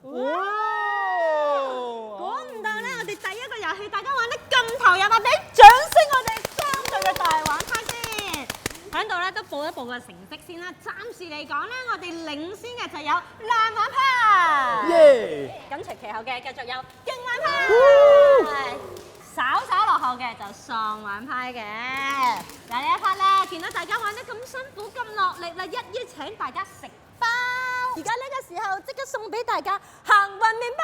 哇！估唔到咧，我哋第一個遊戲大家玩得咁投入啊！俾掌聲我哋3隊嘅大玩派先。喺度咧都報一報個成績先啦。暫時嚟講咧，我哋領先嘅就有藍玩派。耶！緊隨其後嘅繼續有勁玩派。稍稍落後嘅就喪玩派嘅。嗱呢一 part 咧，見到大家玩得咁辛苦、咁落力啦，一於請大家食包。而家呢個時候，即刻送俾大家行運麵包。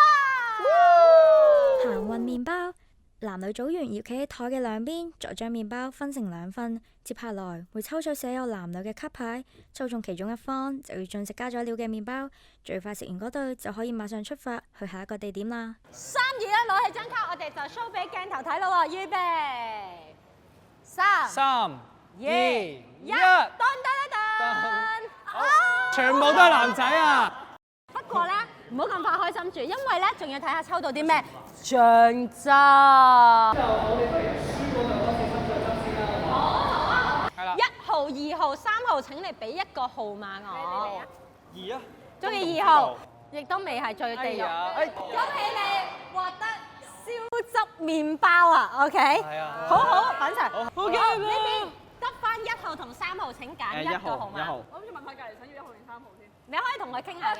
行運麵包，男女組員要企喺台嘅兩邊，再將麵包分成2份。接下來會抽取寫有男女嘅卡牌，抽中其中一方就要進食加咗料嘅麵包。最快食完嗰隊就可以馬上出發去下一個地點啦。3、2、1，攞起張卡，我哋就 show 俾鏡頭睇咯喎，預備3、2、1，全部都係男仔啊！不過咧，唔好咁快開心住，因為咧仲要睇下抽到啲咩獎渣。1號、2號、3號，請你俾一個號碼我。2啊！中意2號，亦都未係最地獄。恭喜你獲得燒汁麵包啊 ！OK， 好好品嚐。好嘅，呢邊得翻1號同3號，請揀一個號碼。我諗住問下隔離想要1號定3號先。你可以同佢傾下嘅。1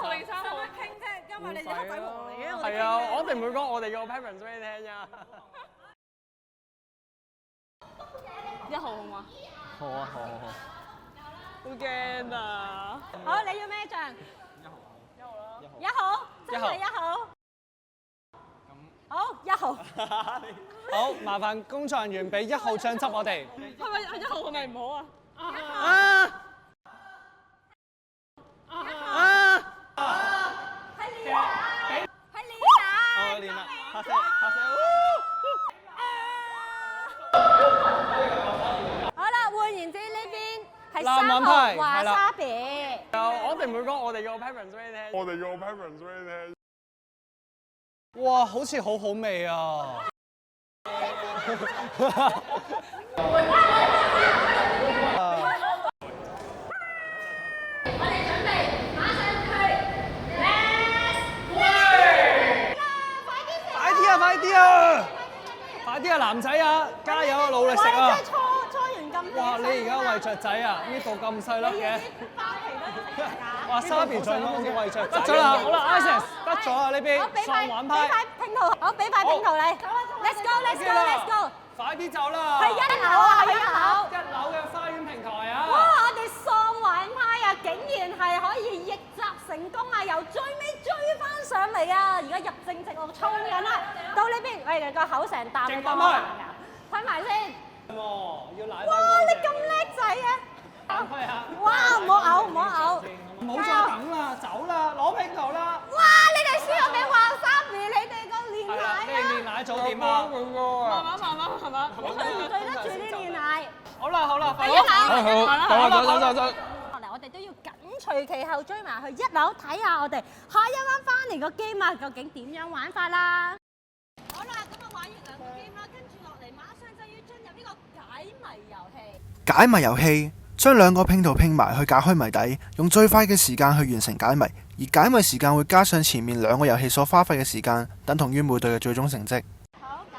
號定3號傾啫，因為你哋黑仔王嚟嘅。係啊，我哋唔會講我哋嘅 parents 俾你聽㗎。1號好嗎？好啊，好。好驚啊！好，你要咩醬？1號，真係1號。好，1號。好，麻煩工作人員俾1號醬汁我哋。係咪1號係咪唔好啊？係練啊！係練啊！練啦，下次。好啦，換言之呢邊係藍3牌號華沙比。我哋唔會講我哋嘅 parents 俾你聽。哇，好似好好味啊！快啲啊，男仔啊，加油啊，努力食啊！即係搓完咁。哇！你而家餵雀仔啊？呢度咁細粒嘅。哇！沙皮仲好似餵雀仔。得咗啦，好啦 ，Isis 得咗啦呢邊。喪玩派。俾塊拼圖，我俾塊拼圖你。Let's go！ 快啲走啦！係1樓啊，係1樓。 1樓嘅花園平台啊！哇！我哋喪玩派啊，竟然係可以逆襲成功啊，由最尾追翻上嚟啊！而家入正直路衝緊啦，到呢邊，喂，個口成啖你當我行㗎，睇埋先。要奶。哇！你咁叻仔嘅！哇！唔好嘔，唔好嘔。唔好再等啦，走啦，攞拼圖啦！哇！你哋輸咗俾華沙比，你哋個練奶啊！你哋練奶組點啊？慢慢。你對唔對得住啲練奶？好啦，係1樓。走。落嚟，我哋都要緊隨其後追埋去1樓睇下我哋下一彎翻嚟個 game 啊，究竟點樣玩法啦？好啦，咁啊玩完2個 game 啦，跟住落嚟馬上就要進入呢個解謎遊戲。解謎遊戲將2個拼圖拼埋去解開謎底，用最快嘅時間去完成解謎，而解謎時間會加上前面2個遊戲所花費嘅時間，等同於每隊嘅最終成績。好，解。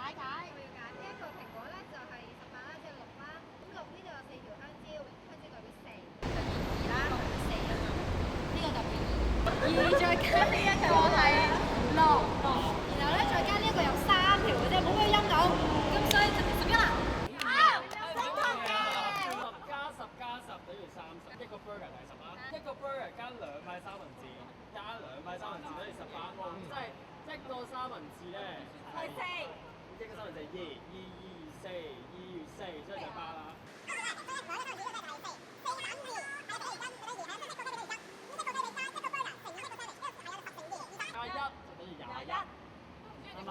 我要揀呢一個蘋果咧，就係18啦，即係6啦。咁6呢度有4條香蕉，香蕉代表4，2啦，6係4啊嘛。呢個代表2，再加呢一個係6，然後咧再加呢一個有3條嘅啫，冇咩音到，咁所以就係11啦。10+10等於30，一個 burger 係10啦，一個 burger 加2塊三文治，加2塊三文治等於18喎，即係一個三文治咧係4，一個三文治係2，2×4，即係就8啦。加1就等於21，係正確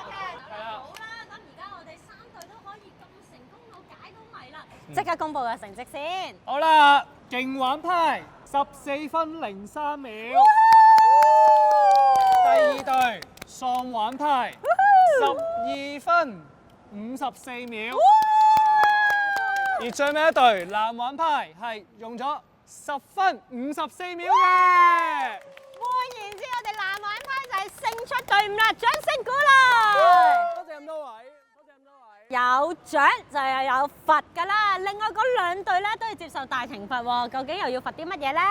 嘅。係啊。好啦，咁而家我哋3隊都可以咁成功到解到謎啦，即刻公佈個成績先。好啦，勁玩派14分03秒，第2隊喪玩派12分54秒，而最尾一隊藍玩派係用咗10分54秒嘅。換言之，我哋藍玩派就係勝出隊伍啦，掌聲鼓勵！多謝咁多位，多謝咁多位。有獎就又有罰㗎啦，另外嗰兩隊咧都要接受大懲罰喎，究竟又要罰啲乜嘢咧？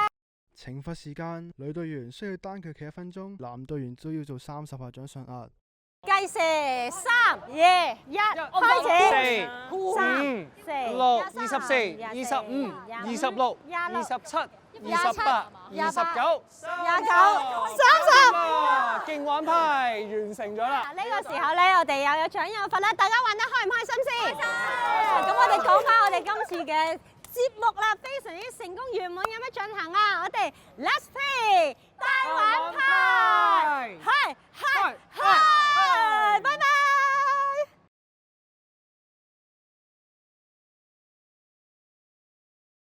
懲罰時間，女隊員需要單腳企1分鐘，男隊員都要做30下掌上壓。計時3、2、1，開始。五、 3、4、6、24、25、26、27、28、29、30，勁玩派完成咗啦！呢個時候咧，我哋又有獎有罰啦，大家玩得開唔開心先？開心！咁我哋講翻我哋今次嘅節目啦，非常之成功圓滿咁樣進行啊！我哋 Let's Play 大玩派，係。